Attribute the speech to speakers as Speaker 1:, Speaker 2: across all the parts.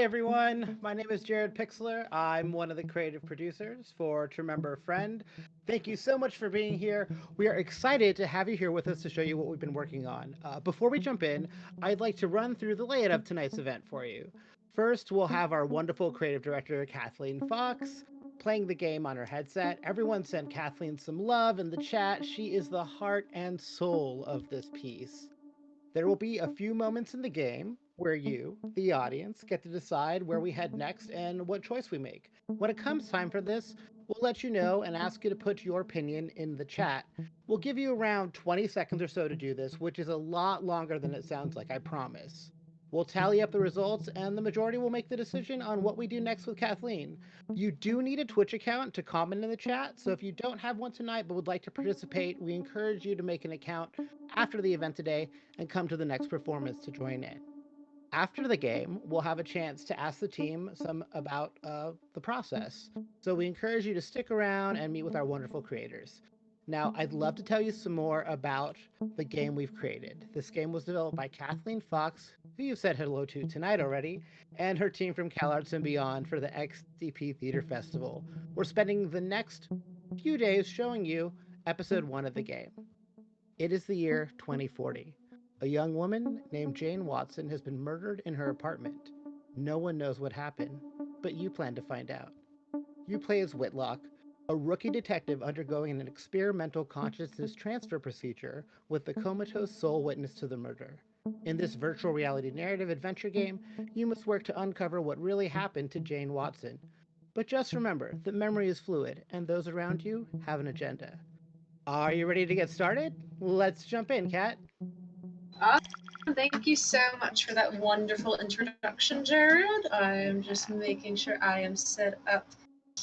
Speaker 1: everyone. My name is Jared Pixler. I'm one of the creative producers for To Remember a Friend. Thank you so much for being here. We are excited to have you here with us to show you what we've been working on. Before we jump in, I'd like to run through the layout of tonight's event for you. First, we'll have our wonderful creative director, Kathleen Fox, playing the game on her headset. Everyone send Kathleen some love in the chat. She is the heart and soul of this piece. There will be a few moments in the game where you, the audience, get to decide where we head next and what choice we make. When it comes time for this, we'll let you know and ask you to put your opinion in the chat. We'll give you around 20 seconds or so to do this, which is a lot longer than it sounds like, I promise. We'll tally up the results, and the majority will make the decision on what we do next with Kathleen. You do need a Twitch account to comment in the chat, so if you don't have one tonight but would like to participate, we encourage you to make an account after the event today and come to the next performance to join in. After the game, we'll have a chance to ask the team some about the process. So we encourage you to stick around and meet with our wonderful creators. Now, I'd love to tell you some more about the game we've created. This game was developed by Kathleen Fox, who you've said hello to tonight already, and her team from CalArts and Beyond for the XDP Theater Festival. We're spending the next few days showing you episode 1 of the game. It is the year 2040. A young woman named Jane Watson has been murdered in her apartment. No one knows what happened, but you plan to find out. You play as Whitlock, a rookie detective undergoing an experimental consciousness transfer procedure with the comatose sole witness to the murder. In this virtual reality narrative adventure game, you must work to uncover what really happened to Jane Watson. But just remember that memory is fluid, and those around you have an agenda. Are you ready to get started? Let's jump in, Kat.
Speaker 2: Awesome. Thank you so much for that wonderful introduction, Jared. I'm just making sure I am set up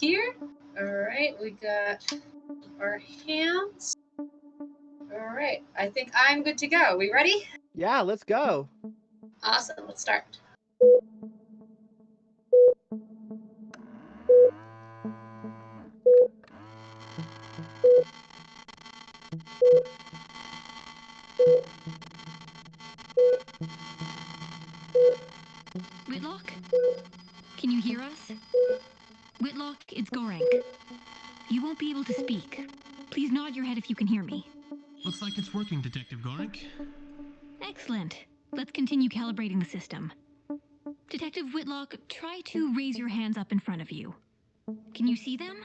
Speaker 2: here. All right, we got our hands. All right, I think I'm good to go. We ready?
Speaker 1: Yeah, let's go.
Speaker 2: Awesome, let's start.
Speaker 3: Whitlock? Can you hear us? Whitlock, it's Gorank. You won't be able to speak. Please nod your head if you can hear me.
Speaker 4: Looks like it's working, Detective Gorank.
Speaker 3: Excellent. Let's continue calibrating the system. Detective Whitlock, try to raise your hands up in front of you. Can you see them?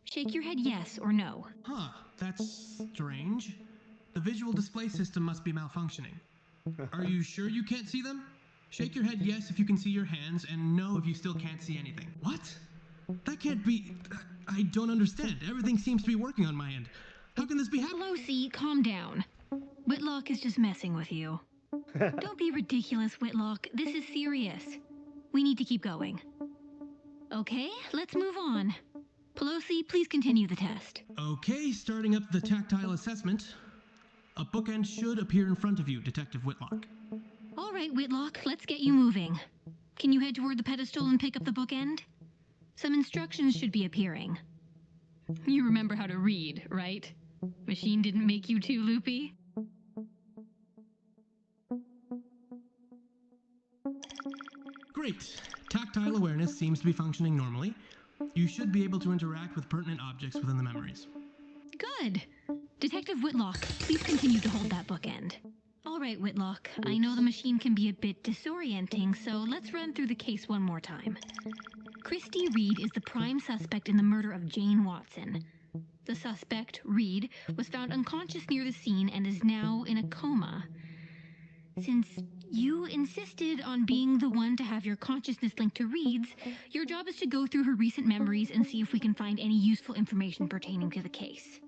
Speaker 3: Shake your head yes or no.
Speaker 4: Huh, that's strange. The visual display system must be malfunctioning. Are you sure you can't see them? Shake your head yes if you can see your hands, and no if you still can't see anything. What? That can't be... I don't understand. Everything seems to be working on my end. How can this be happening?
Speaker 3: Pelosi, calm down. Whitlock is just messing with you. Don't be ridiculous, Whitlock. This is serious. We need to keep going. Okay, let's move on. Pelosi, please continue the test.
Speaker 4: Okay, starting up the tactile assessment. A bookend should appear in front of you, Detective Whitlock.
Speaker 3: All right, Whitlock, let's get you moving. Can you head toward the pedestal and pick up the bookend? Some instructions should be appearing. You remember how to read, right? Machine didn't make you too loopy?
Speaker 4: Great. Tactile awareness seems to be functioning normally. You should be able to interact with pertinent objects within the memories.
Speaker 3: Good. Detective Whitlock, please continue to hold that bookend. All right, Whitlock, I know the machine can be a bit disorienting, so let's run through the case one more time. Christy Reed is the prime suspect in the murder of Jane Watson. The suspect, Reed, was found unconscious near the scene and is now in a coma. Since you insisted on being the one to have your consciousness linked to Reed's, your job is to go through her recent memories and see if we can find any useful information pertaining to the case.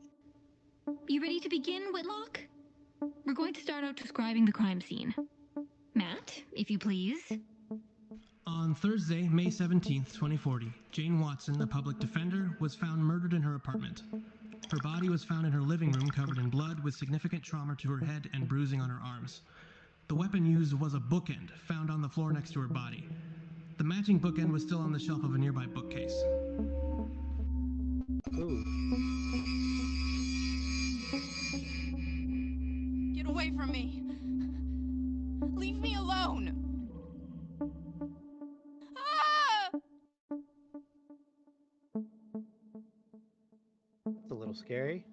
Speaker 3: You ready to begin, Whitlock? We're going to start out describing the crime scene. Matt, if you please.
Speaker 4: On Thursday, May 17th, 2040, Jane Watson, a public defender, was found murdered in her apartment. Her body was found in her living room covered in blood with significant trauma to her head and bruising on her arms. The weapon used was a bookend found on the floor next to her body. The matching bookend was still on the shelf of a nearby bookcase.
Speaker 1: Ooh.
Speaker 5: Get away from me! Leave me alone!
Speaker 1: It's a little scary.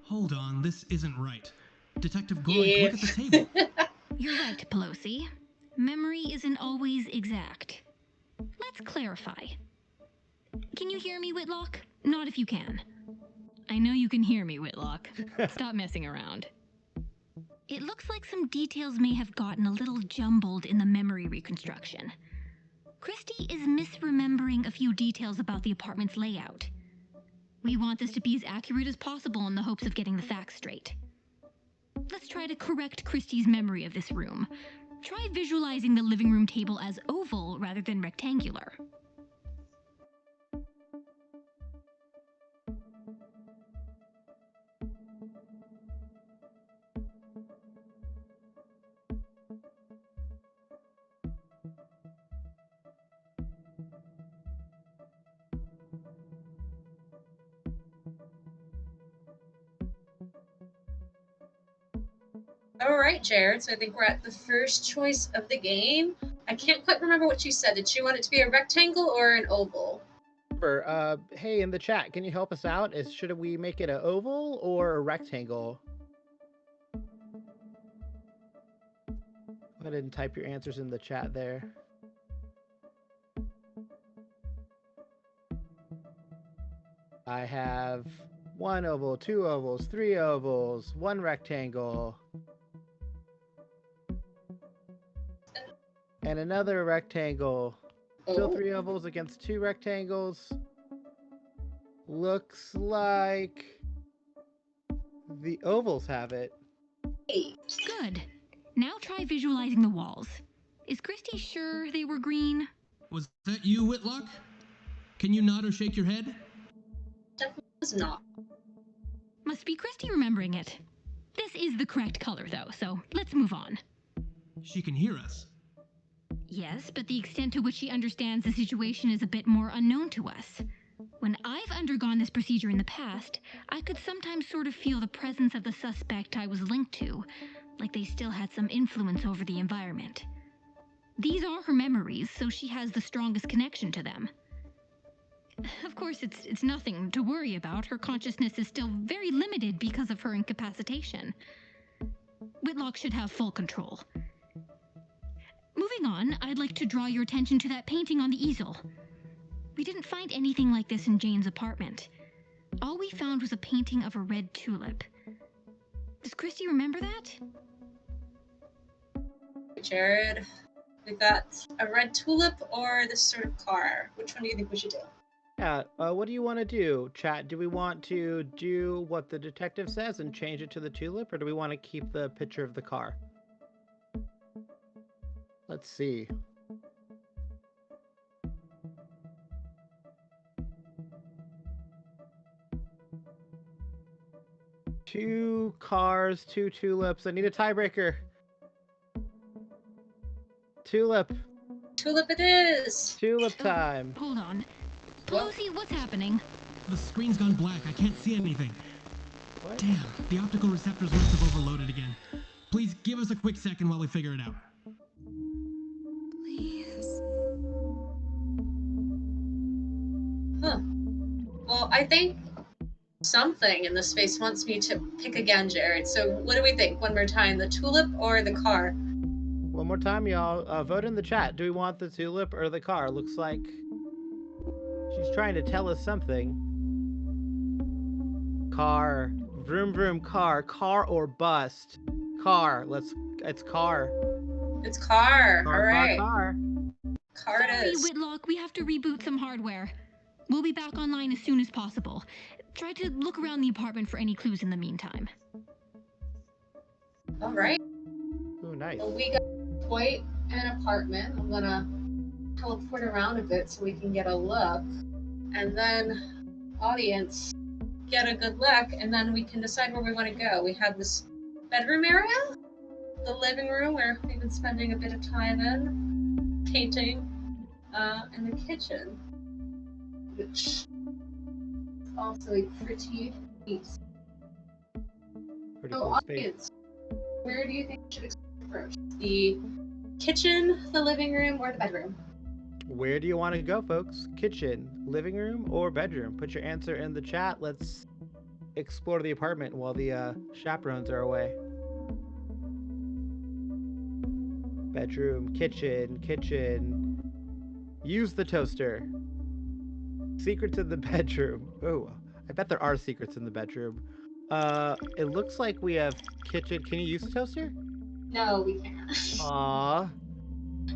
Speaker 4: Hold on, this isn't right. Detective Goy,
Speaker 2: Yeah.
Speaker 4: look at the table.
Speaker 3: You're right, Pelosi. Memory isn't always exact. Let's clarify. Can you hear me, Whitlock? Not if you can. I know you can hear me, Whitlock. Stop messing around. It looks like some details may have gotten a little jumbled in the memory reconstruction. Christy is misremembering a few details about the apartment's layout. We want this to be as accurate as possible in the hopes of getting the facts straight. Let's try to correct Christy's memory of this room. Try visualizing the living room table as oval rather than rectangular.
Speaker 2: All right, Jared. So I think we're at the first choice of the game. I can't quite remember what you said. Did you want it to be a rectangle or an oval?
Speaker 1: Remember, hey, in the chat, can you help us out? Should we make it an oval or a rectangle? Go ahead and type your answers in the chat there. I have 1 oval, 2 ovals, 3 ovals, 1 rectangle, and another rectangle. Still 3 ovals against 2 rectangles. Looks like the ovals have it.
Speaker 3: Good. Now try visualizing the walls. Is Christy sure they were green?
Speaker 4: Was that you, Whitlock? Can you nod or shake your head?
Speaker 2: Definitely was not.
Speaker 3: Must be Christy remembering it. This is the correct color, though, so let's move on.
Speaker 4: She can hear us.
Speaker 3: Yes, but the extent to which she understands the situation is a bit more unknown to us. When I've undergone this procedure in the past, I could sometimes sort of feel the presence of the suspect I was linked to, like they still had some influence over the environment. These are her memories, so she has the strongest connection to them. Of course, it's nothing to worry about. Her consciousness is still very limited because of her incapacitation. Whitlock should have full control. Moving on, I'd like to draw your attention to that painting on the easel. We didn't find anything like this in Jane's apartment. All we found was a painting of a red tulip. Does Christy remember that?
Speaker 2: Jared, we got a red tulip or this sort of car. Which one do you think we should do?
Speaker 1: Yeah, what do you want to do, chat? Do we want to do what the detective says and change it to the tulip, or do we want to keep the picture of the car? Let's see. Two cars, 2 tulips. I need a tiebreaker. Tulip.
Speaker 2: Tulip it is!
Speaker 1: Tulip time.
Speaker 3: Hold on. Pelosi, what's happening?
Speaker 4: The screen's gone black. I can't see anything.
Speaker 1: What?
Speaker 4: Damn, the optical receptors must have overloaded again. Please give us a quick second while we figure it out.
Speaker 3: Please.
Speaker 2: Huh. Well, I think something in the space wants me to pick again, Jared. So what do we think? One more time, the tulip or the car?
Speaker 1: One more time, y'all. Vote in the chat. Do we want the tulip or the car? Looks like she's trying to tell us something. Car. Vroom vroom car. Car or bust. Car. It's car.
Speaker 2: It's car.
Speaker 1: Car,
Speaker 2: All right.
Speaker 1: car.
Speaker 2: Car it
Speaker 3: Sorry,
Speaker 2: is.
Speaker 3: Whitlock, we have to reboot some hardware. We'll be back online as soon as possible. Try to look around the apartment for any clues in the meantime.
Speaker 2: All right.
Speaker 1: Ooh, nice.
Speaker 2: Well, we got quite an apartment. I'm gonna teleport around a bit so we can get a look, and then audience get a good look, and then we can decide where we want to go. We have this bedroom area, the living room where we've been spending a bit of time in, painting, and the kitchen, which is also a pretty neat.
Speaker 1: Pretty
Speaker 2: So,
Speaker 1: cool space.
Speaker 2: audience, where do you think we should explore first? The kitchen, the living room, or the bedroom?
Speaker 1: Where do you want to go, folks? Kitchen, living room, or bedroom? Put your answer in the chat. Let's explore the apartment while the chaperones are away. Bedroom, kitchen. Use the toaster. Secrets in the bedroom. Oh, I bet there are secrets in the bedroom. It looks like we have kitchen. Can you use the toaster?
Speaker 2: No, we can't.
Speaker 1: Aww.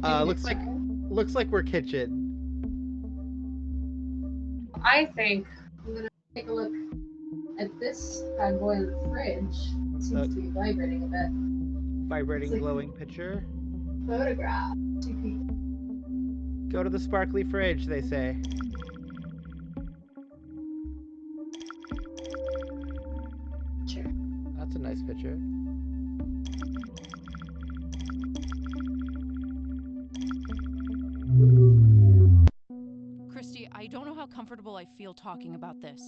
Speaker 2: Maybe
Speaker 1: Looks
Speaker 2: next
Speaker 1: like
Speaker 2: time.
Speaker 1: we're kitchen.
Speaker 2: I think I'm gonna take a look at this bad boy in the fridge. It seems to be vibrating a bit.
Speaker 1: Vibrating,
Speaker 2: It's like
Speaker 1: glowing picture.
Speaker 2: photograph. Two people.
Speaker 1: Go to the sparkly fridge, they say.
Speaker 2: Sure.
Speaker 1: That's a nice picture.
Speaker 5: Christy, I don't know how comfortable I feel talking about this.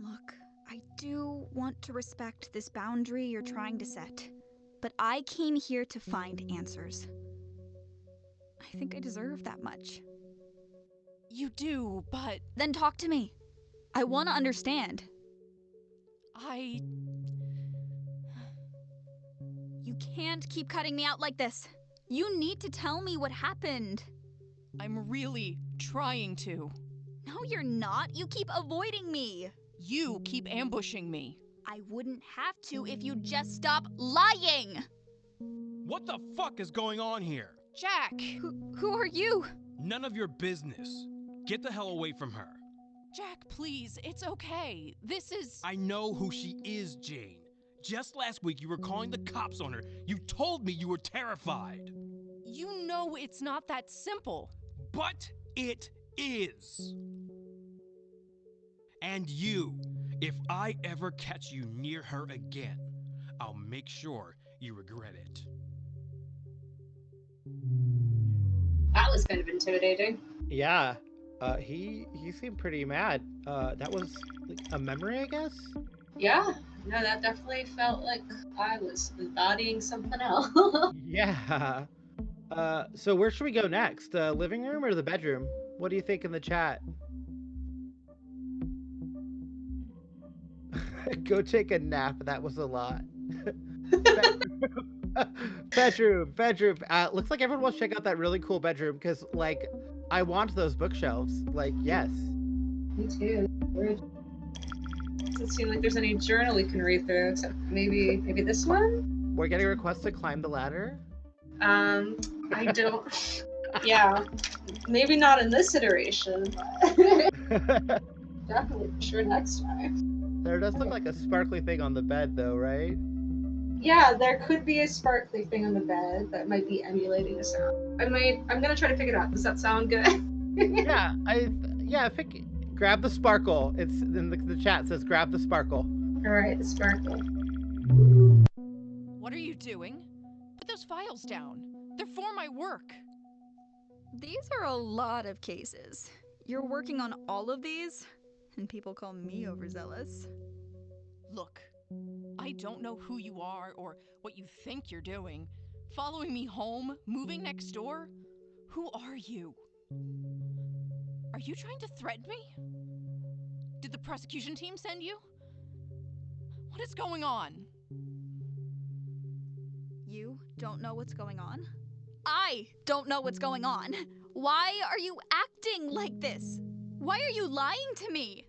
Speaker 6: Look, I do want to respect this boundary you're trying to set, but I came here to find answers. I think I deserve that much.
Speaker 5: You do, but
Speaker 6: Then talk to me. I want to understand. You can't keep cutting me out like this. You need to tell me what happened.
Speaker 5: I'm really trying to.
Speaker 6: No, you're not. You keep avoiding me.
Speaker 5: You keep ambushing me.
Speaker 6: I wouldn't have to if you'd just stop lying.
Speaker 7: What the fuck is going on here?
Speaker 5: Jack!
Speaker 6: Who are you?
Speaker 7: None of your business. Get the hell away from her.
Speaker 5: Jack, please, it's okay. This is...
Speaker 7: I know who she is, Jane. Just last week you were calling the cops on her. You told me you were terrified.
Speaker 5: You know it's not that simple.
Speaker 7: But it is. And you, if I ever catch you near her again, I'll make sure you regret it.
Speaker 2: That was kind of intimidating.
Speaker 1: Yeah. He seemed pretty mad. That was like a memory, I guess?
Speaker 2: Yeah. No, that definitely felt like I was embodying something else.
Speaker 1: Yeah. So where should we go next? The living room or the bedroom? What do you think in the chat? Go take a nap. That was a lot. Bedroom. Looks like everyone wants to check out that really cool bedroom because, like, I want those bookshelves. Like, yes.
Speaker 2: Me too. Doesn't seem like there's any journal we can read through, except maybe this one?
Speaker 1: We're getting requests to climb the ladder.
Speaker 2: I don't. Yeah, maybe not in this iteration, but definitely for sure next time.
Speaker 1: There does look like a sparkly thing on the bed, though, right?
Speaker 2: Yeah, there could be a sparkly thing on the bed that might be emulating a sound. I'm gonna try to pick it up. Does that sound good?
Speaker 1: Yeah, grab the sparkle. It's in the chat says grab the sparkle.
Speaker 2: All right, the sparkle.
Speaker 5: What are you doing? Put those files down. They're for my work.
Speaker 6: These are a lot of cases. You're working on all of these? And people call me overzealous.
Speaker 5: Look, I don't know who you are or what you think you're doing. Following me home? Moving next door? Who are you? Are you trying to threaten me? Did the prosecution team send you? What is going on?
Speaker 6: You don't know what's going on? I don't know what's going on. Why are you acting like this? Why are you lying to me?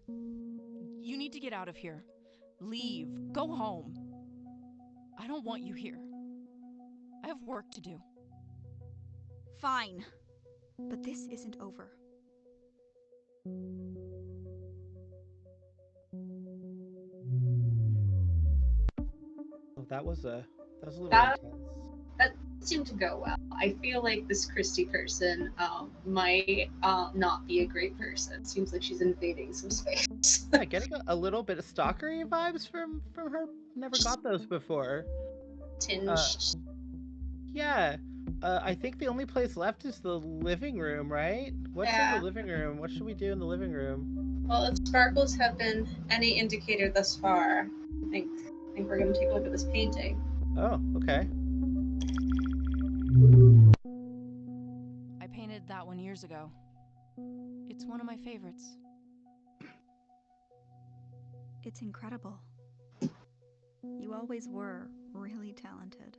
Speaker 5: You need to get out of here. Leave. Go home. I don't want you here. I have work to do.
Speaker 6: Fine. But this isn't over.
Speaker 1: Oh, that was a little
Speaker 2: That-
Speaker 1: intense.
Speaker 2: That seemed to go well. I feel like this Christy person might not be a great person. Seems like she's invading some space.
Speaker 1: Yeah, getting a little bit of stalkery vibes from her. Never got those before.
Speaker 2: Tinged.
Speaker 1: Yeah. I think the only place left is the living room, right? What's in
Speaker 2: Yeah.
Speaker 1: the living room? What should we do in the living room?
Speaker 2: Well, if sparkles have been any indicator thus far, I think we're gonna take a look at this painting.
Speaker 1: Oh, okay.
Speaker 5: I painted that one years years ago. It's one of my favorites.
Speaker 6: It's incredible. You always were really talented.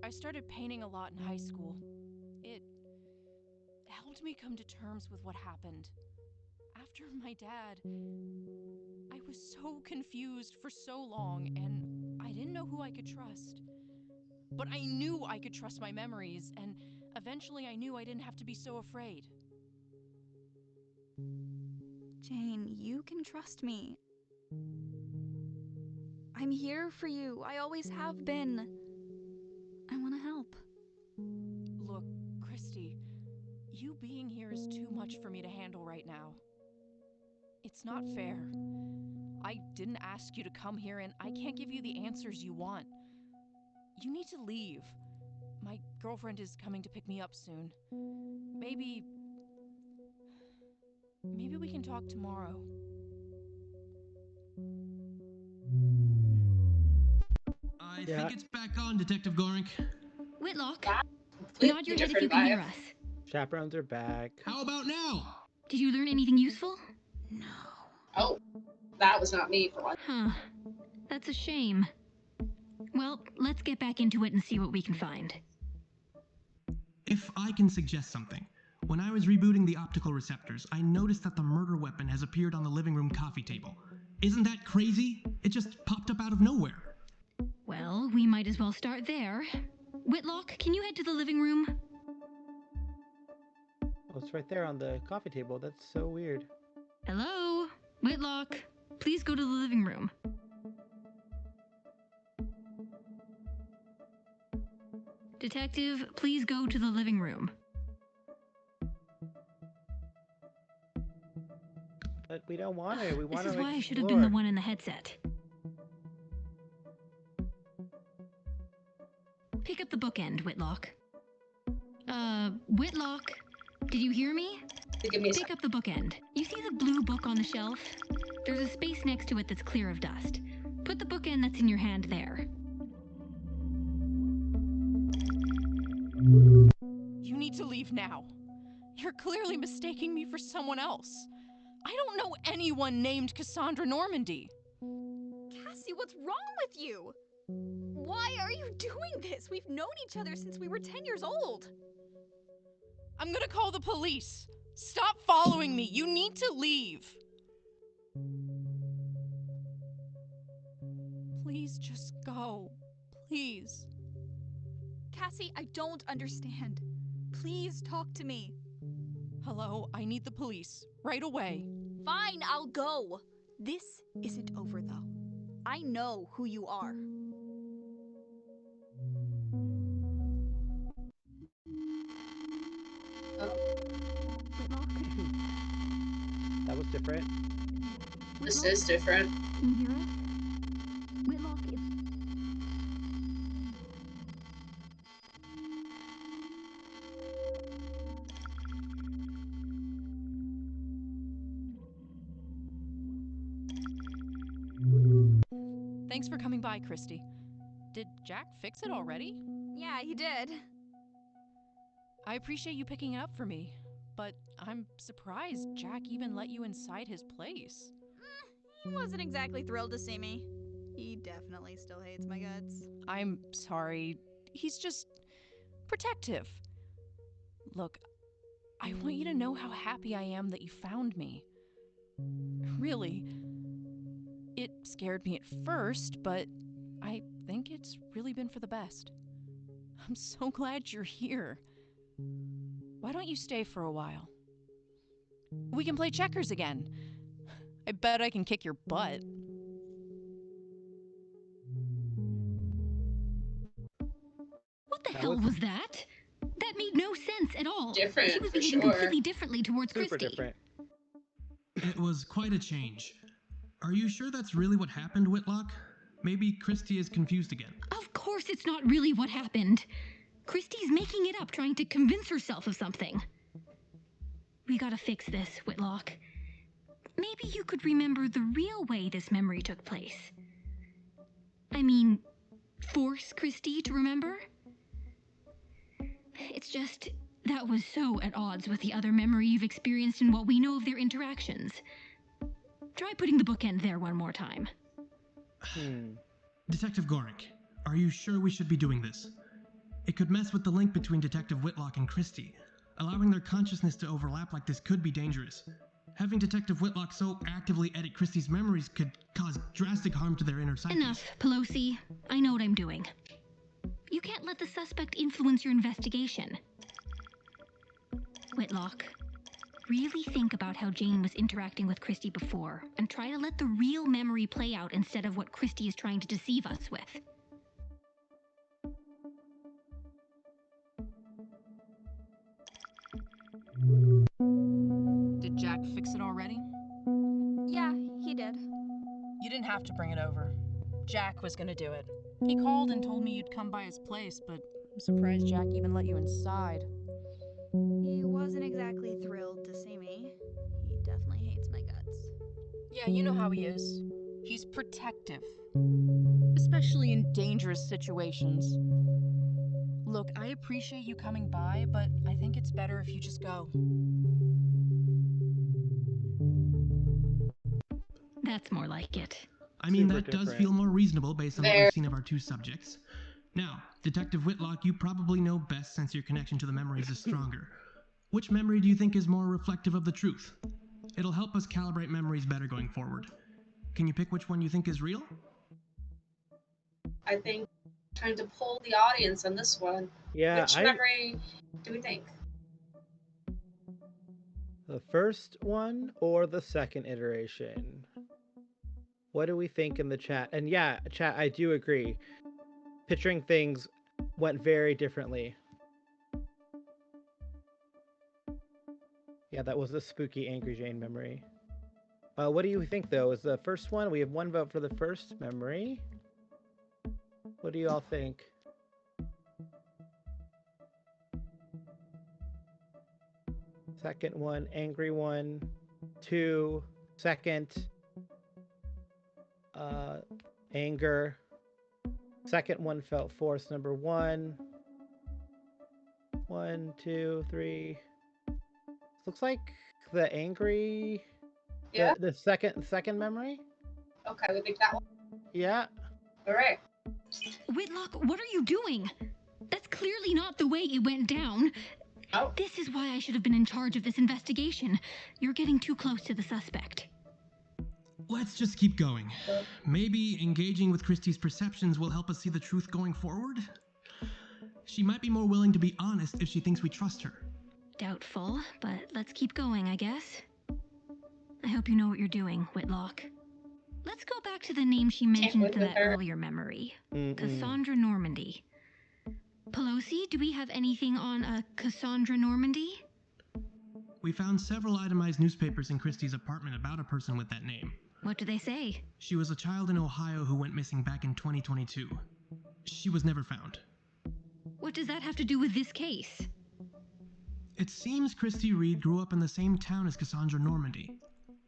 Speaker 5: I started painting a lot in high school. It helped me come to terms with what happened. After my dad, I was so confused for so long, and I didn't know who I could trust. But I knew I could trust my memories, and eventually I knew I didn't have to be so afraid.
Speaker 6: Jane, you can trust me. I'm here for you. I always have been. I want to help.
Speaker 5: Look, Christy, you being here is too much for me to handle right now. It's not fair. I didn't ask you to come here, and I can't give you the answers you want. You need to leave. My girlfriend is coming to pick me up soon. Maybe we can talk tomorrow.
Speaker 4: I think it's back on, Detective Gorink.
Speaker 3: Whitlock,
Speaker 2: Completely
Speaker 3: nod your head if
Speaker 2: different
Speaker 3: you can hear
Speaker 2: vibe.
Speaker 3: us.
Speaker 1: Chaperones are back.
Speaker 4: How about now?
Speaker 3: Did you learn anything useful?
Speaker 6: No.
Speaker 2: Oh, that was not me for one.
Speaker 3: Huh. That's a shame. Well, let's get back into it and see what we can find.
Speaker 4: If I can suggest something. When I was rebooting the optical receptors, I noticed that the murder weapon has appeared on the living room coffee table. Isn't that crazy? It just popped up out of nowhere.
Speaker 3: Well, we might as well start there. Whitlock, can you head to the living room?
Speaker 1: Oh, it's right there on the coffee table. That's so weird.
Speaker 3: Hello? Whitlock, please go to the living room. Detective, please go to the living room.
Speaker 1: But we don't want to. We want to
Speaker 3: This is why I should have
Speaker 1: explore.
Speaker 3: been the one in the headset. Pick up the bookend, Whitlock. Whitlock, did you hear me?
Speaker 2: Give me a
Speaker 3: Pick
Speaker 2: second.
Speaker 3: up the bookend. You see the blue book on the shelf? There's a space next to it that's clear of dust. Put the bookend that's in your hand there.
Speaker 5: You need to leave now. You're clearly mistaking me for someone else. I don't know anyone named Cassandra Normandy.
Speaker 6: Cassie, what's wrong with you? Why are you doing this? We've known each other since we were 10 years old.
Speaker 5: I'm gonna call the police. Stop following me. You need to leave. Please just go. Please.
Speaker 6: Cassie, I don't understand. Please talk to me.
Speaker 5: Hello, I need the police. Right away.
Speaker 6: Fine, I'll go. This isn't over, though. I know who you are.
Speaker 1: That was different.
Speaker 2: This is different.
Speaker 3: Can you hear us? Whitlock, it's...
Speaker 5: Thanks for coming by, Christy. Did Jack fix it already?
Speaker 6: Yeah, he did.
Speaker 5: I appreciate you picking it up for me, but I'm surprised Jack even let you inside his place.
Speaker 6: He wasn't exactly thrilled to see me. He definitely still hates my guts.
Speaker 5: I'm sorry. He's just protective. Look, I want you to know how happy I am that you found me. Really. It scared me at first, but I think it's really been for the best. I'm so glad you're here. Why don't you stay for a while? We can play checkers again. I bet I can kick your butt.
Speaker 3: What the hell was that? That made no sense at all.
Speaker 2: Different,
Speaker 3: She was
Speaker 2: for
Speaker 3: behaving
Speaker 2: sure.
Speaker 3: completely differently towards
Speaker 1: Super
Speaker 3: Christy.
Speaker 1: different.
Speaker 4: It was quite a change. Are you sure that's really what happened, Whitlock? Maybe Christy is confused again.
Speaker 3: Of course it's not really what happened. Christy's making it up, trying to convince herself of something. We gotta fix this, Whitlock. Maybe you could remember the real way this memory took place. I mean, force Christy to remember? It's just, that was so at odds with the other memory you've experienced and what we know of their interactions. Try putting the bookend there one more time.
Speaker 4: Detective Gorink, are you sure we should be doing this? It could mess with the link between Detective Whitlock and Christie. Allowing their consciousness to overlap like this could be dangerous. Having Detective Whitlock so actively edit Christie's memories could cause drastic harm to their inner psyche.
Speaker 3: Enough, Pelosi. I know what I'm doing. You can't let the suspect influence your investigation. Whitlock, really think about how Jane was interacting with Christie before, and try to let the real memory play out instead of what Christie is trying to deceive us with.
Speaker 5: Did Jack fix it already?
Speaker 6: Yeah, he did.
Speaker 5: You didn't have to bring it over. Jack was gonna do it. He called and told me you'd come by his place, but I'm surprised Jack even let you inside.
Speaker 6: He wasn't exactly thrilled to see me. He definitely hates my guts.
Speaker 5: Yeah, you know how he is. He's protective. Especially in dangerous situations. Look, I appreciate you coming by, but I think it's better if you just go.
Speaker 3: That's more like it.
Speaker 4: I mean,
Speaker 1: Super
Speaker 4: that does
Speaker 1: different.
Speaker 4: feel more reasonable based on what
Speaker 2: There.
Speaker 4: we've seen of our two subjects. Now, Detective Whitlock, you probably know best since your connection to the memories is stronger. Which memory do you think is more reflective of the truth? It'll help us calibrate memories better going forward. Can you pick which one you think is real?
Speaker 2: I think trying to pull the audience on this one.
Speaker 1: Yeah,
Speaker 2: Which memory do we think?
Speaker 1: the first one or the second iteration? What do we think in the chat? And yeah, chat, I do agree. Picturing things went very differently. Yeah, that was a spooky Angry Jane memory. What do you think, though? Is the first one? We have one vote for the first memory. What do you all think? Second one, angry one. 2, second. Anger. Second one felt forced. Number 1. 1, 2, 3. Looks like the angry.
Speaker 2: Yeah?
Speaker 1: The second memory.
Speaker 2: Okay, we think that one.
Speaker 1: Yeah.
Speaker 2: All right.
Speaker 3: Whitlock, what are you doing? That's clearly not the way it went down.
Speaker 2: Oh.
Speaker 3: This is why I should have been in charge of this investigation. You're getting too close to the suspect.
Speaker 4: Let's just keep going. Maybe engaging with Christie's perceptions will help us see the truth going forward? She might be more willing to be honest if she thinks we trust her.
Speaker 3: Doubtful, but let's keep going, I guess. I hope you know what you're doing, Whitlock. Let's go back to the name she mentioned
Speaker 2: wait
Speaker 3: in
Speaker 2: with
Speaker 3: that
Speaker 2: her.
Speaker 3: earlier memory. Cassandra Normandy. Pelosi, do we have anything on a Cassandra Normandy?
Speaker 4: We found several itemized newspapers in Christie's apartment about a person with that name.
Speaker 3: What do they say?
Speaker 4: She was a child in Ohio who went missing back in 2022. She was never found.
Speaker 3: What does that have to do with this case?
Speaker 4: It seems Christie Reed grew up in the same town as Cassandra Normandy.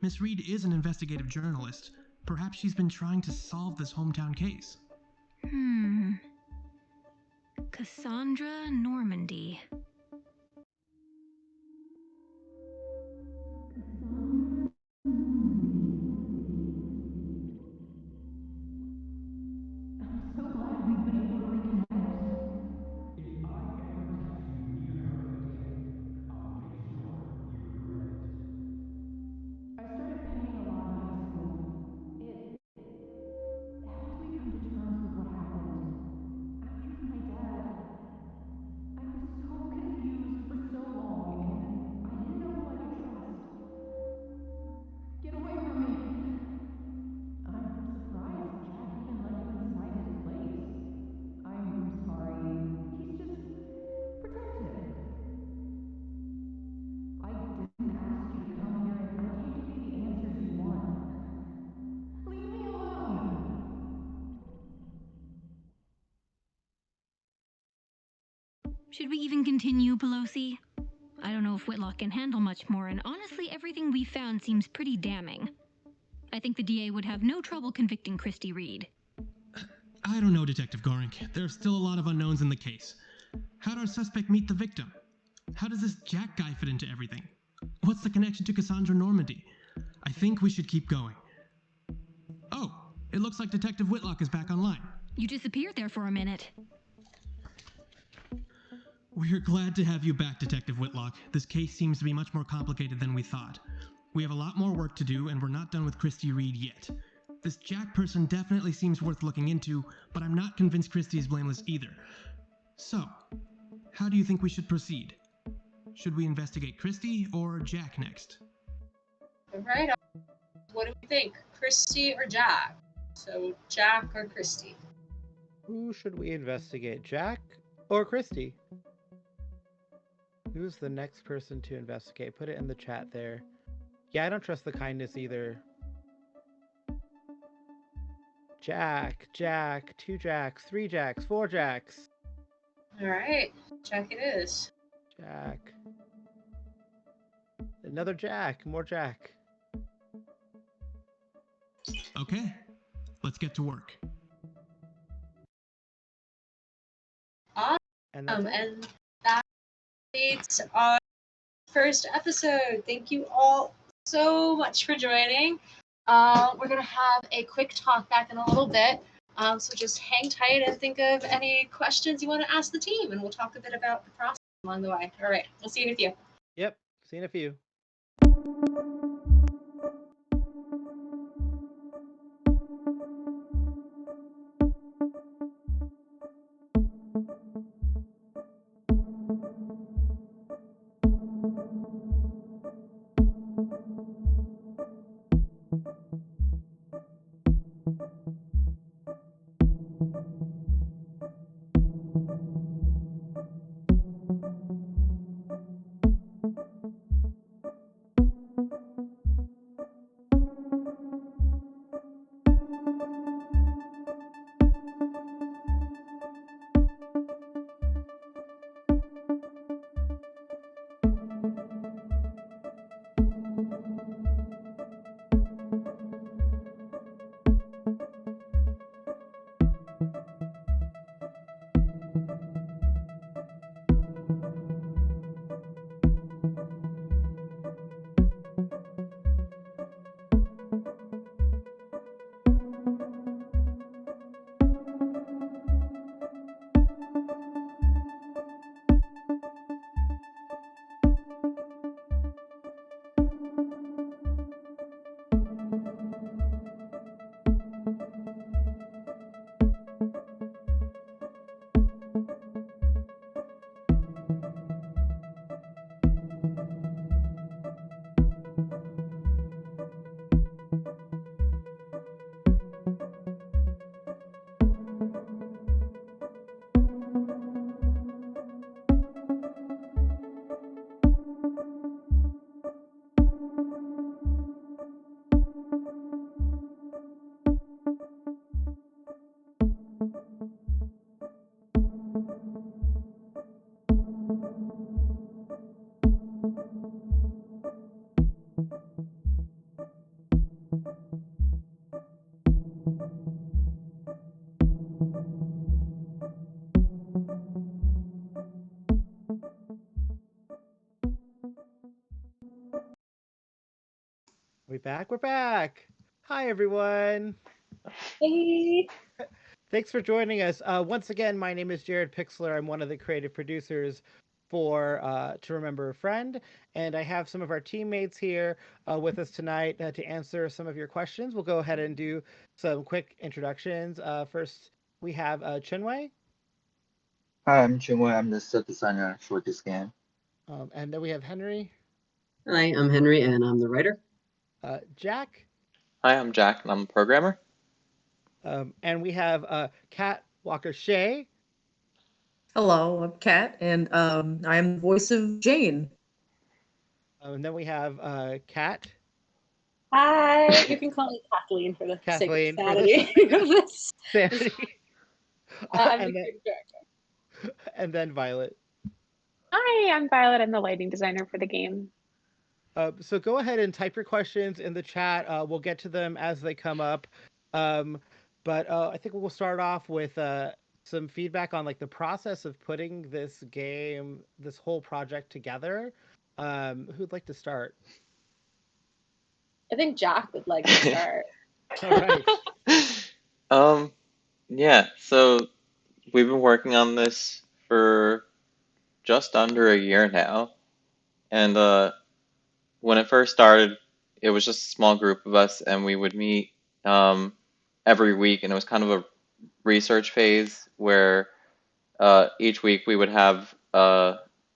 Speaker 4: Miss Reed is an investigative journalist. Perhaps she's been trying to solve this hometown case.
Speaker 3: Cassandra Normandy. Should we even continue, Pelosi? I don't know if Whitlock can handle much more, and honestly, everything we found seems pretty damning. I think the DA would have no trouble convicting Christie Reed.
Speaker 4: I don't know, Detective Gorink. There's still a lot of unknowns in the case. How'd our suspect meet the victim? How does this Jack guy fit into everything? What's the connection to Cassandra Normandy? I think we should keep going. Oh, it looks like Detective Whitlock is back online.
Speaker 3: You disappeared there for a minute.
Speaker 4: We're glad to have you back, Detective Whitlock. This case seems to be much more complicated than we thought. We have a lot more work to do, and we're not done with Christy Reed yet. This Jack person definitely seems worth looking into, but I'm not convinced Christy is blameless either. So, how do you think we should proceed? Should we investigate Christy or Jack next?
Speaker 2: All right. What do we think? Christy or Jack? So Jack or Christy?
Speaker 1: Who should we investigate, Jack or Christy? Who's the next person to investigate? Put it in the chat there. Yeah, I don't trust the kindness either. Jack, 2 Jacks, 3 Jacks, 4 Jacks.
Speaker 2: All right, Jack it is.
Speaker 1: Jack. Another Jack, more Jack.
Speaker 4: Okay, let's get to work.
Speaker 1: And that's it.
Speaker 2: And that completes our first episode. Thank you all so much for joining. We're going to have a quick talk back in a little bit. So just hang tight and think of any questions you want to ask the team, and we'll talk a bit about the process along the way. All right, we'll see you in a few.
Speaker 1: Yep, see you in a few. We back? We're back. Hi, everyone.
Speaker 2: Hey.
Speaker 1: Thanks for joining us. Once again, my name is Jared Pixler. I'm one of the creative producers for To Remember a Friend, and I have some of our teammates here with us tonight to answer some of your questions. We'll go ahead and do some quick introductions. First, we have Chinwei.
Speaker 8: Hi, I'm Chungwei. I'm the set designer for this game.
Speaker 1: And then we have Henry.
Speaker 9: Hi, I'm Henry, and I'm the writer.
Speaker 1: Jack.
Speaker 10: Hi, I'm Jack, and I'm a programmer.
Speaker 1: And we have Kat Walker-Shea.
Speaker 11: Hello, I'm Kat, and I am the voice of Jane.
Speaker 1: And then we have Kat.
Speaker 12: Hi, you can call me Kathleen for the
Speaker 1: Kathleen,
Speaker 12: sake of sanity.
Speaker 1: Sanity.
Speaker 12: I'm the creative director.
Speaker 1: And then Violet.
Speaker 13: Hi, I'm Violet. I'm the lighting designer for the game.
Speaker 1: So go ahead and type your questions in the chat. We'll get to them as they come up. But I think we'll start off with some feedback on like the process of putting this game, this whole project together. Who'd like to start?
Speaker 12: I think Jack would like to start.
Speaker 1: All right.
Speaker 10: Yeah, so we've been working on this for just under a year now. And when it first started, it was just a small group of us, and we would meet every week, and it was kind of a research phase where each week we would have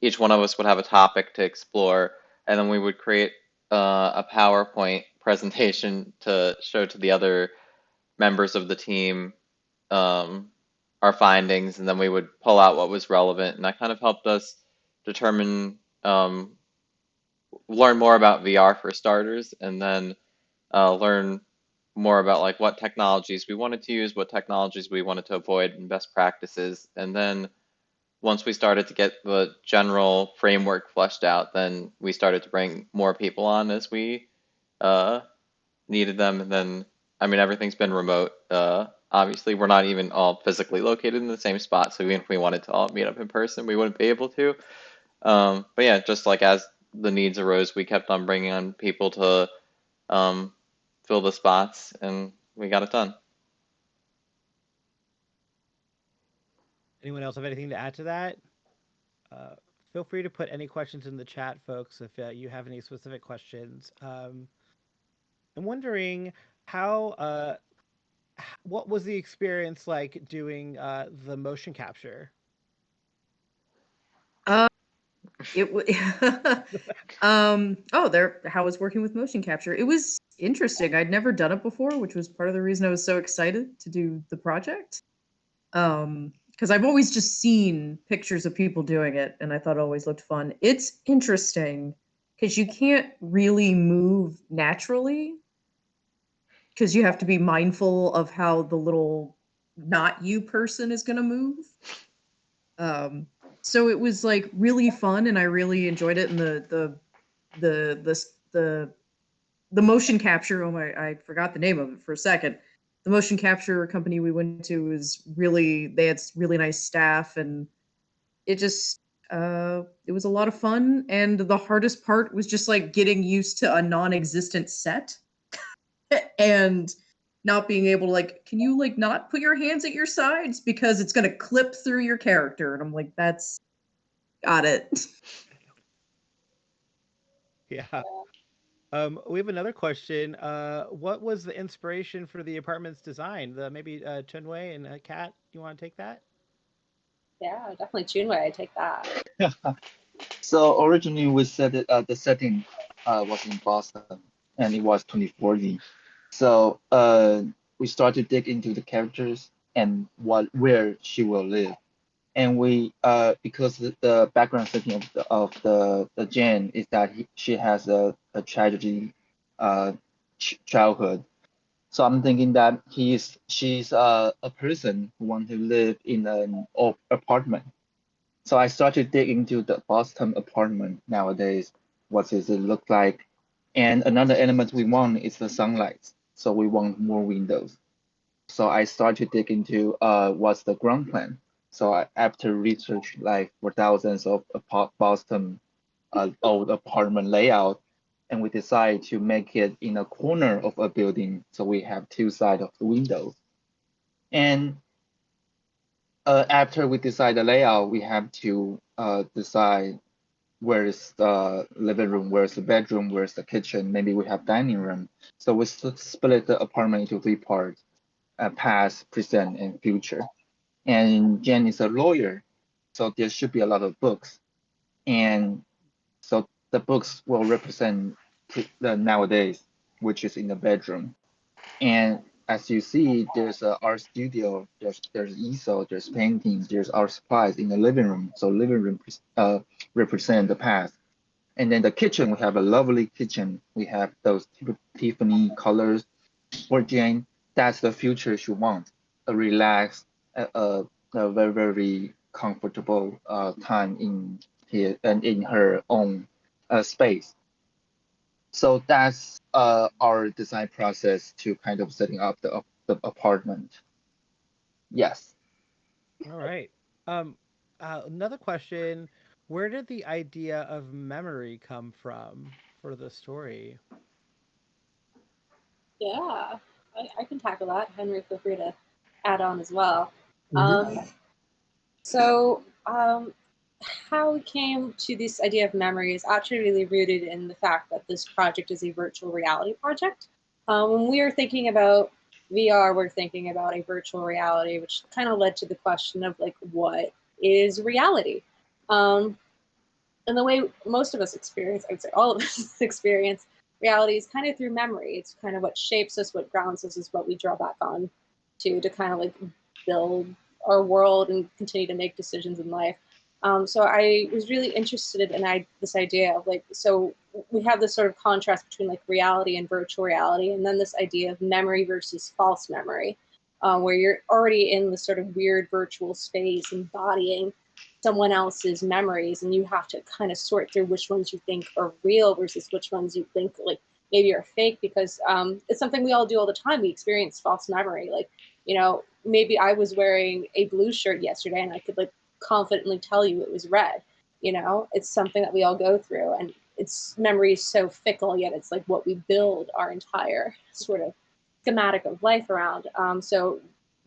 Speaker 10: each one of us would have a topic to explore, and then we would create a PowerPoint presentation to show to the other members of the team um, our findings, and then we would pull out what was relevant, and that kind of helped us determine learn more about VR for starters, and then learn more about like what technologies we wanted to use, what technologies we wanted to avoid, and best practices. And then once we started to get the general framework fleshed out, then we started to bring more people on as we uh, needed them. And then, I mean, everything's been remote. Obviously, we're not even all physically located in the same spot, so even if we wanted to all meet up in person, we wouldn't be able to. But yeah, just like as the needs arose, we kept on bringing on people to um, fill the spots, and we got it done.
Speaker 1: Anyone else have anything to add to that? Feel free to put any questions in the chat, folks, if you have any specific questions. I'm wondering how, what was the experience like doing the motion capture?
Speaker 11: It was how was working with motion capture. It was interesting. I'd never done it before, which was part of the reason I was so excited to do the project. Because I've always just seen pictures of people doing it, and I thought it always looked fun. It's interesting because you can't really move naturally because you have to be mindful of how the little not you person is going to move. So it was like really fun, and I really enjoyed it. And the motion capture. Oh my, I forgot the name of it for a second. The motion capture company we went to was really, they had really nice staff, and it just it was a lot of fun. And the hardest part was just like getting used to a non-existent set and not being able to like, can you like not put your hands at your sides because it's going to clip through your character? And I'm like, that's got it.
Speaker 1: Yeah. We have another question. What was the inspiration for the apartment's design? Maybe Chunwei and Kat, you want to take that?
Speaker 12: Yeah, definitely Junwei. I take that.
Speaker 8: So originally we said it, the setting was in Boston, and it was 2040. So we started to dig into the characters and where she will live. And we because the background setting of the Jen is that she has a tragedy childhood. So I'm thinking that she's a person who wants to live in an apartment. So I started digging into the Boston apartment nowadays. What does it look like? And another element we want is the sunlight. So we want more windows. So I started to dig into what's the ground plan. So after research like for thousands of Boston old apartment layout, and we decide to make it in a corner of a building. So we have two sides of the windows. And after we decide the layout, we have to decide where is the living room, where's the bedroom, where's the kitchen. Maybe we have dining room. So we split the apartment into three parts: past, present, and future. And Jen is a lawyer, so there should be a lot of books. And so the books will represent the nowadays, which is in the bedroom. And as you see, there's a art studio, there's easel, there's paintings, there's art supplies in the living room. So living room represent the past. And then the kitchen, we have a lovely kitchen. We have those Tiffany colors for Jane. That's the future she wants. A relaxed, a very, very comfortable time in here and in her own space. So that's our design process to kind of setting up the apartment. Yes.
Speaker 1: All right. Um, Another question: where did the idea of memory come from for the story?
Speaker 12: Yeah, I can tackle that. Henry, feel free to add on as well.
Speaker 9: Hmm.
Speaker 12: Um, so, how we came to this idea of memory is actually really rooted in the fact that this project is a virtual reality project. When we are thinking about VR, we're thinking about a virtual reality, which kind of led to the question of like, what is reality? Um, and the way most of us experience, I would say all of us experience reality is kind of through memory. It's kind of what shapes us, what grounds us, is what we draw back on to kind of like build our world and continue to make decisions in life. So I was really interested in this idea of like, so we have this sort of contrast between like reality and virtual reality, and then this idea of memory versus false memory, where you're already in this sort of weird virtual space embodying someone else's memories, and you have to kind of sort through which ones you think are real versus which ones you think like maybe are fake, because it's something we all do all the time. We experience false memory. Like, maybe I was wearing a blue shirt yesterday and I could like confidently tell you it was red. It's something that we all go through, and it's memory is so fickle, yet it's like what we build our entire sort of schematic of life around. So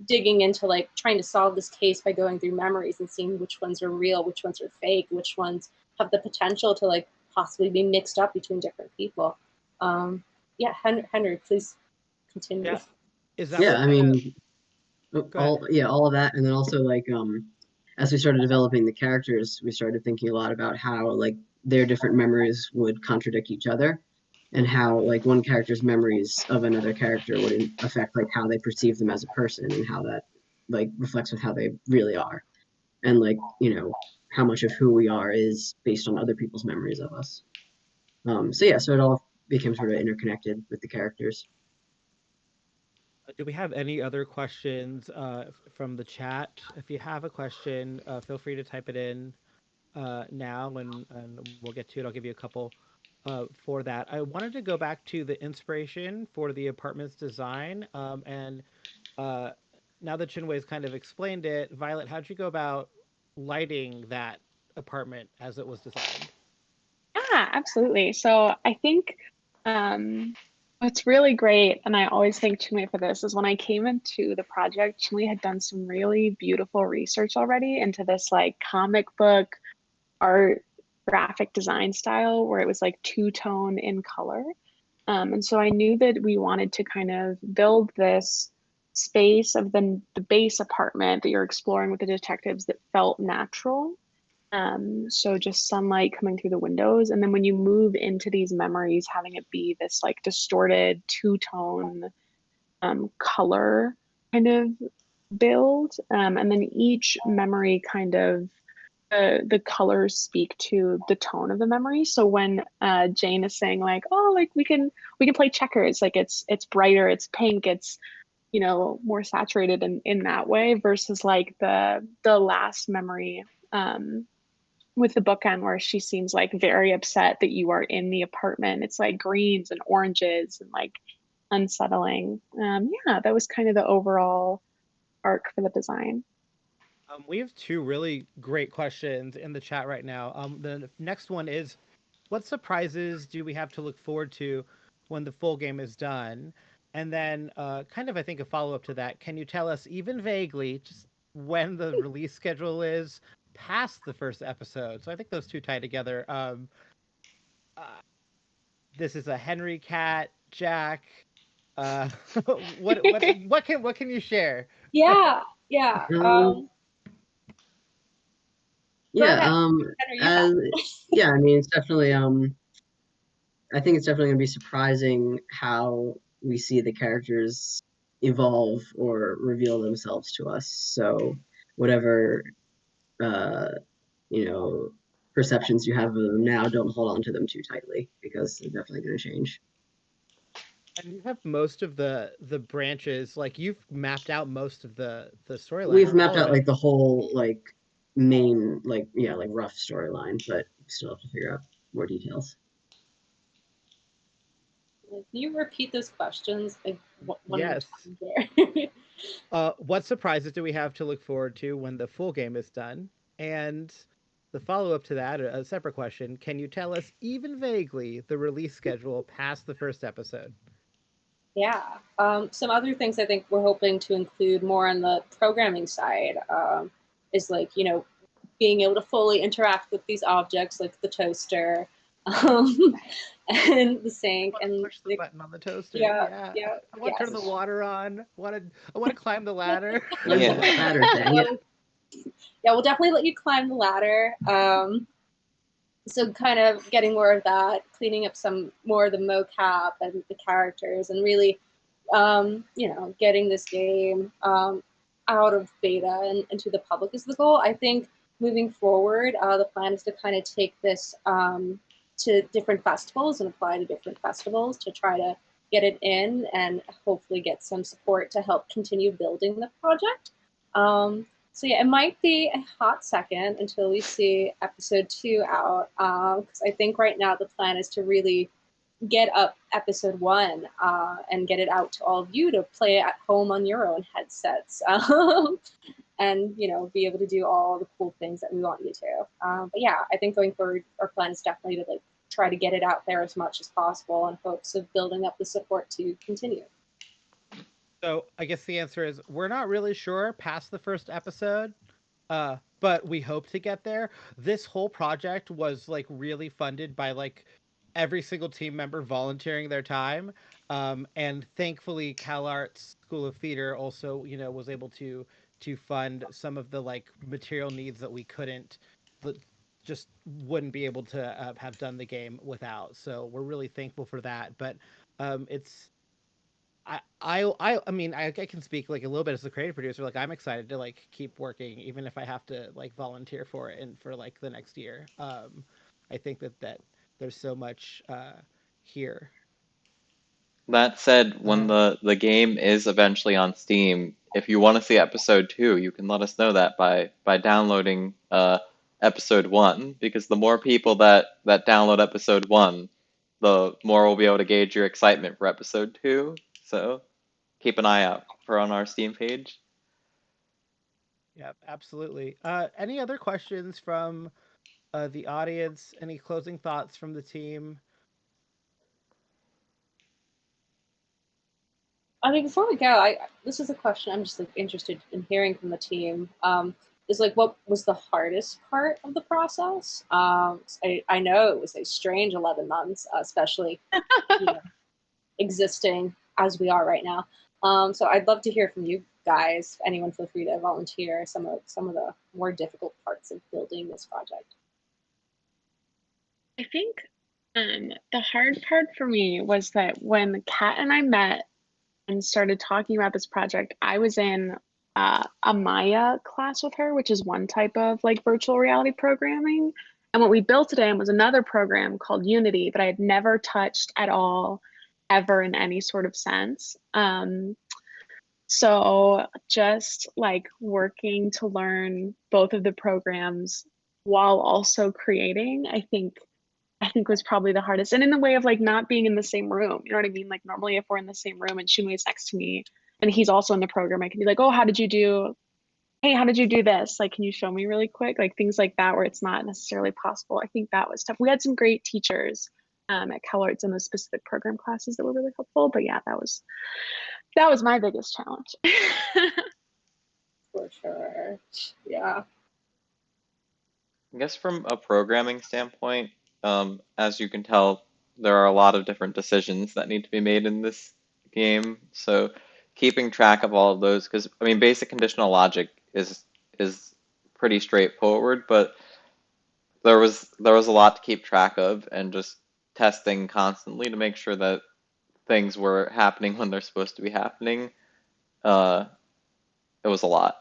Speaker 12: digging into like trying to solve this case by going through memories and seeing which ones are real, which ones are fake, which ones have the potential to like possibly be mixed up between different people. Yeah, Henry, please continue.
Speaker 1: Yeah. Is that
Speaker 9: Yeah,
Speaker 1: what
Speaker 9: I
Speaker 1: kind of?
Speaker 9: mean,
Speaker 1: Go ahead.
Speaker 9: all of that, and then also like as we started developing the characters, we started thinking a lot about how like their different memories would contradict each other, and how like one character's memories of another character would affect like how they perceive them as a person, and how that like reflects with how they really are, and like how much of who we are is based on other people's memories of us. So yeah, so it all became sort of interconnected with the characters.
Speaker 1: Do we have any other questions from the chat? If you have a question, feel free to type it in now, and we'll get to it. I'll give you a couple for that. I wanted to go back to the inspiration for the apartment's design, and uh, now that Chinwei's kind of explained it, Violet, how'd you go about lighting that apartment as it was designed?
Speaker 13: Yeah, absolutely. So I think um, what's really great, and I always thank Chinwe for this, is when I came into the project, Chinwe had done some really beautiful research already into this like comic book art graphic design style where it was like two-tone in color. And so I knew that we wanted to kind of build this space of the base apartment that you're exploring with the detectives that felt natural. So just sunlight coming through the windows. And then when you move into these memories, having it be this like distorted two-tone color kind of build. And then each memory kind of the colors speak to the tone of the memory. So when Jane is saying like, oh, like we can play checkers, like it's brighter, it's pink, it's more saturated in that way versus like the last memory with the bookend where she seems like very upset that you are in the apartment. It's like greens and oranges and like unsettling. Yeah, that was kind of the overall arc for the design.
Speaker 1: We have two really great questions in the chat right now. The next one is, what surprises do we have to look forward to when the full game is done? And then, kind of, I think a follow up to that, can you tell us, even vaguely, just when the release schedule is past the first episode? So I think those two tie together. Uh, this is a Henry Cat, Jack. Uh, what can you share?
Speaker 12: Yeah, yeah.
Speaker 9: Um,
Speaker 12: Go
Speaker 9: yeah,
Speaker 12: ahead, Henry. You
Speaker 9: as
Speaker 12: have.
Speaker 9: yeah, I mean, it's definitely I think it's definitely gonna be surprising how we see the characters evolve or reveal themselves to us. So whatever uh, you know, perceptions you have of them now, don't hold on to them too tightly because they're definitely gonna change.
Speaker 1: And you have most of the branches, like you've mapped out most of the storyline,
Speaker 9: We've
Speaker 1: or
Speaker 9: mapped
Speaker 1: all of
Speaker 9: out
Speaker 1: it.
Speaker 9: like the whole like main like yeah like rough storyline, but we still have to figure out more details.
Speaker 12: Can you repeat those questions like one more
Speaker 1: Yes.
Speaker 12: time there?
Speaker 1: What surprises do we have to look forward to when the full game is done? And the follow up to that, a separate question: can you tell us, even vaguely, the release schedule past the first episode?
Speaker 12: Yeah. Some other things I think we're hoping to include more on the programming side is like, being able to fully interact with these objects like the toaster um, and the sink and
Speaker 1: Push the button on the toaster.
Speaker 12: yeah,
Speaker 1: Yeah.
Speaker 12: yeah,
Speaker 1: I want to turn the
Speaker 12: yes.
Speaker 1: water on. I want to climb the ladder.
Speaker 10: Yeah.
Speaker 9: Ladder thing. Yeah.
Speaker 12: Yeah, we'll definitely let you climb the ladder. So kind of getting more of that, cleaning up some more of the mocap and the characters, and really, getting this game out of beta and into the public is the goal. I think moving forward, the plan is to kind of take this to different festivals and apply to different festivals to try to get it in and hopefully get some support to help continue building the project. So yeah, it might be a hot second until we see episode 2 out. Because I think right now the plan is to really get up episode 1 and get it out to all of you to play at home on your own headsets. And be able to do all the cool things that we want you to. But yeah, I think going forward, our plan is definitely to like try to get it out there as much as possible in hopes of building up the support to continue.
Speaker 1: So I guess the answer is we're not really sure past the first episode, but we hope to get there. This whole project was like really funded by like every single team member volunteering their time, and thankfully CalArts School of Theater also was able to fund some of the like material needs that we couldn't just wouldn't be able to have done the game without. So we're really thankful for that. But it's I mean I can speak like a little bit as a creative producer. Like I'm excited to like keep working, even if I have to like volunteer for it and for like the next year. I think that there's so much here.
Speaker 10: That said, when the game is eventually on Steam, if you want to see episode 2, you can let us know that by downloading episode 1, because the more people that download episode 1, the more we'll be able to gauge your excitement for episode 2. So keep an eye out for on our Steam page.
Speaker 1: Yeah, absolutely. Any other questions from the audience? Any closing thoughts from the team?
Speaker 12: I mean, before we go, this is a question I'm just like interested in hearing from the team. Is like, what was the hardest part of the process? I know it was a strange 11 months, especially existing as we are right now. So I'd love to hear from you guys. Anyone, feel free to volunteer some of the more difficult parts of building this project.
Speaker 13: I think the hard part for me was that when Kat and I met and started talking about this project, I was in a Maya class with her, which is one type of like virtual reality programming. And what we built today was another program called Unity that I had never touched at all, ever in any sort of sense. So just like working to learn both of the programs while also creating, I think was probably the hardest. And in the way of like not being in the same room. You know what I mean? Like normally if we're in the same room and Shinwei's next to me and he's also in the program, I can be like, oh, how did you do this? Like, can you show me really quick? Like things like that where it's not necessarily possible. I think that was tough. We had some great teachers at CalArts in those specific program classes that were really helpful. But yeah, that was my biggest challenge.
Speaker 12: For sure. Yeah.
Speaker 10: I guess from a programming standpoint, as you can tell, there are a lot of different decisions that need to be made in this game. So keeping track of all of those, because I mean, basic conditional logic is pretty straightforward, but there was a lot to keep track of, and just testing constantly to make sure that things were happening when they're supposed to be happening. Uh, it was a lot.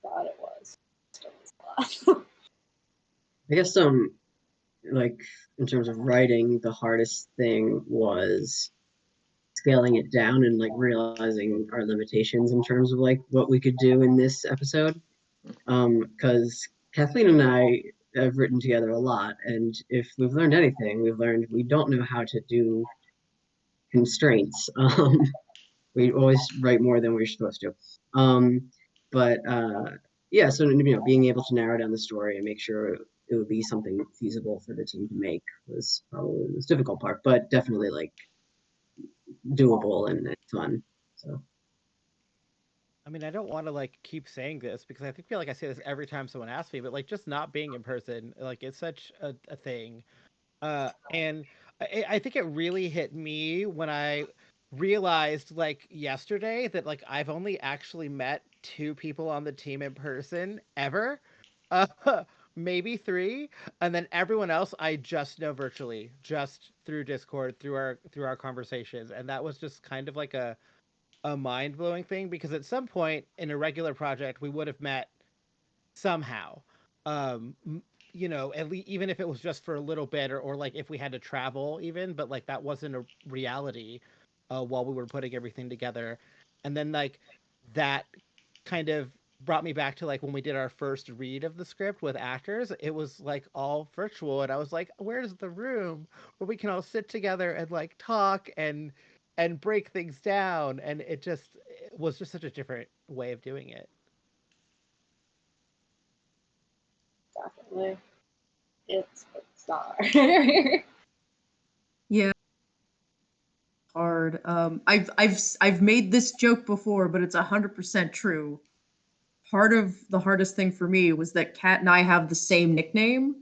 Speaker 12: God, it was.
Speaker 9: I guess like in terms of writing, the hardest thing was scaling it down and like realizing our limitations in terms of like what we could do in this episode. Because Kathleen and I have written together a lot, and if we've learned anything, we've learned we don't know how to do constraints. We always write more than we're supposed to. But yeah, so being able to narrow down the story and make sure it would be something feasible for the team to make was probably the most difficult part, but definitely like doable and fun. So.
Speaker 1: I mean, I don't want to like keep saying this because I feel like I say this every time someone asks me, but like just not being in person, like it's such a thing. And I think it really hit me when I realized like yesterday that like I've only actually met two people on the team in person ever. Uh, maybe three, and then everyone else I just know virtually, just through Discord, through our conversations, and that was just kind of like a mind blowing thing because at some point in a regular project we would have met somehow. Um, you know, at least even if it was just for a little bit or like if we had to travel even, but like that wasn't a reality while we were putting everything together. And then like that kind of brought me back to like when we did our first read of the script with actors. It was like all virtual and I was like, where's the room where we can all sit together and like talk and break things down, and it was just such a different way of doing it.
Speaker 12: Definitely. It's bizarre.
Speaker 11: Yeah, hard. I've made this joke before, but it's 100% true. Part of the hardest thing for me was that Kat and I have the same nickname,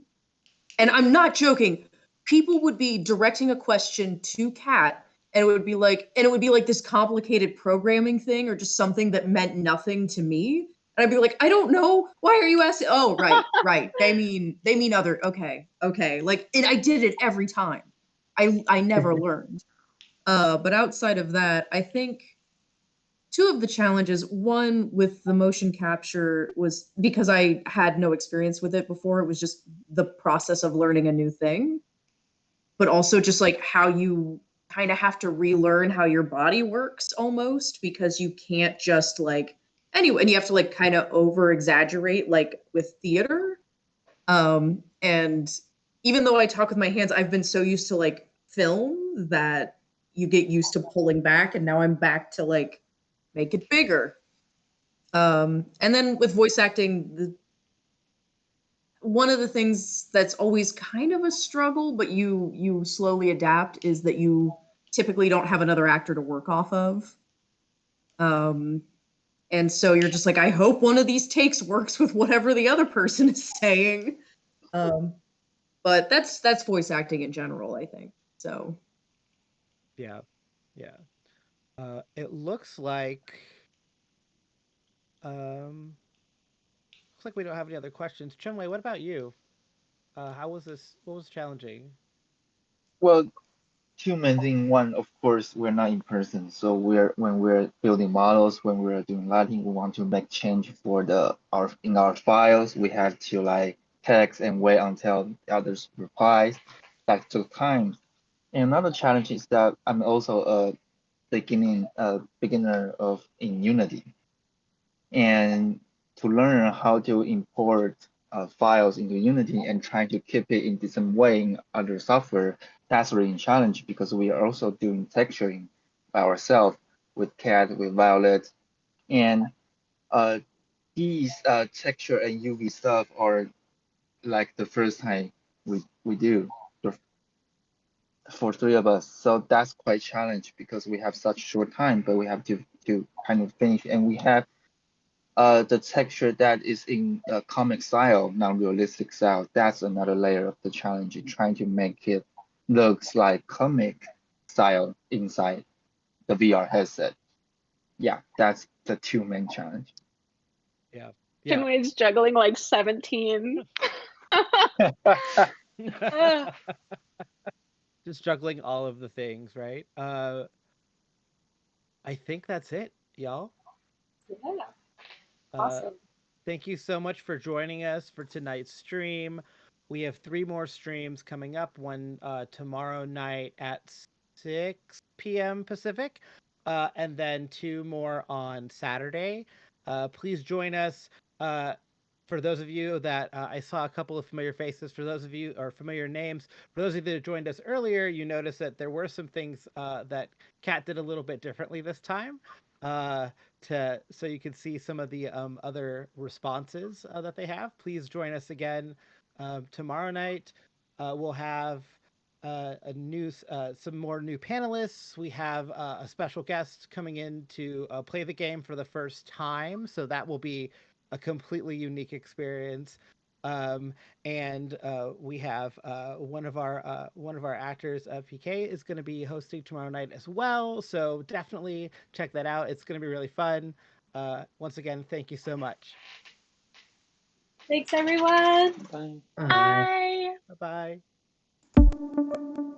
Speaker 11: and I'm not joking. People would be directing a question to Kat, and it would be like this complicated programming thing or just something that meant nothing to me. And I'd be like, I don't know. Why are you asking? Oh, right, right. They mean other. Okay, okay. Like, and I did it every time. I never learned. But outside of that, I think two of the challenges, one with the motion capture was because I had no experience with it before. It was just the process of learning a new thing, but also just like how you kind of have to relearn how your body works almost because you can't just like anyway, and you have to like kind of over exaggerate like with theater. And even though I talk with my hands, I've been so used to like film that you get used to pulling back, and now I'm back to like make it bigger. And then with voice acting, one of the things that's always kind of a struggle, but you slowly adapt, is that you typically don't have another actor to work off of. Um, and so you're just like, I hope one of these takes works with whatever the other person is saying. Um, but that's voice acting in general, I think. So
Speaker 1: Yeah, yeah. It um, looks like we don't have any other questions. Chunwei, what about you? How was this? What was challenging?
Speaker 8: Well, two main things. One, of course, we're not in person, so when we're building models, when we're doing lighting, we want to make change for our files. We have to like text and wait until the others replies. That took time. And another challenge is that I'm also a beginner of in Unity, and to learn how to import files into Unity and trying to keep it in the same way in other software, that's really a challenge because we are also doing texturing by ourselves with CAD, with Violet, and uh, these texture and UV stuff are like the first time we do for three of us. So that's quite challenge because we have such short time, but we have to kind of finish, and we have the texture that is in comic style, non-realistic style. That's another layer of the challenge, trying to make it looks like comic style inside the VR headset. Yeah, that's the two main challenge.
Speaker 1: Yeah, yeah.
Speaker 13: Kinway's juggling like 17.
Speaker 1: Just juggling all of the things, right? I think that's it, y'all.
Speaker 12: Yeah,
Speaker 1: Uh,
Speaker 12: awesome.
Speaker 1: thank you so much for joining us for tonight's stream. We have three more streams coming up. One tomorrow night at 6 p.m. Pacific, and then two more on Saturday. Please join us. Uh, For those of you that I saw a couple of familiar faces, for those of you or familiar names, for those of you that joined us earlier, you noticed that there were some things that Kat did a little bit differently this time. So you can see some of the other responses that they have. Please join us again tomorrow night. We'll have some more new panelists. We have a special guest coming in to play the game for the first time, so that will be a completely unique experience. And we have one of our actors, PK, is going to be hosting tomorrow night as well. So definitely check that out. It's going to be really fun. Once again, thank you so much.
Speaker 12: Thanks, everyone.
Speaker 10: Bye.
Speaker 13: Bye.
Speaker 1: Bye bye.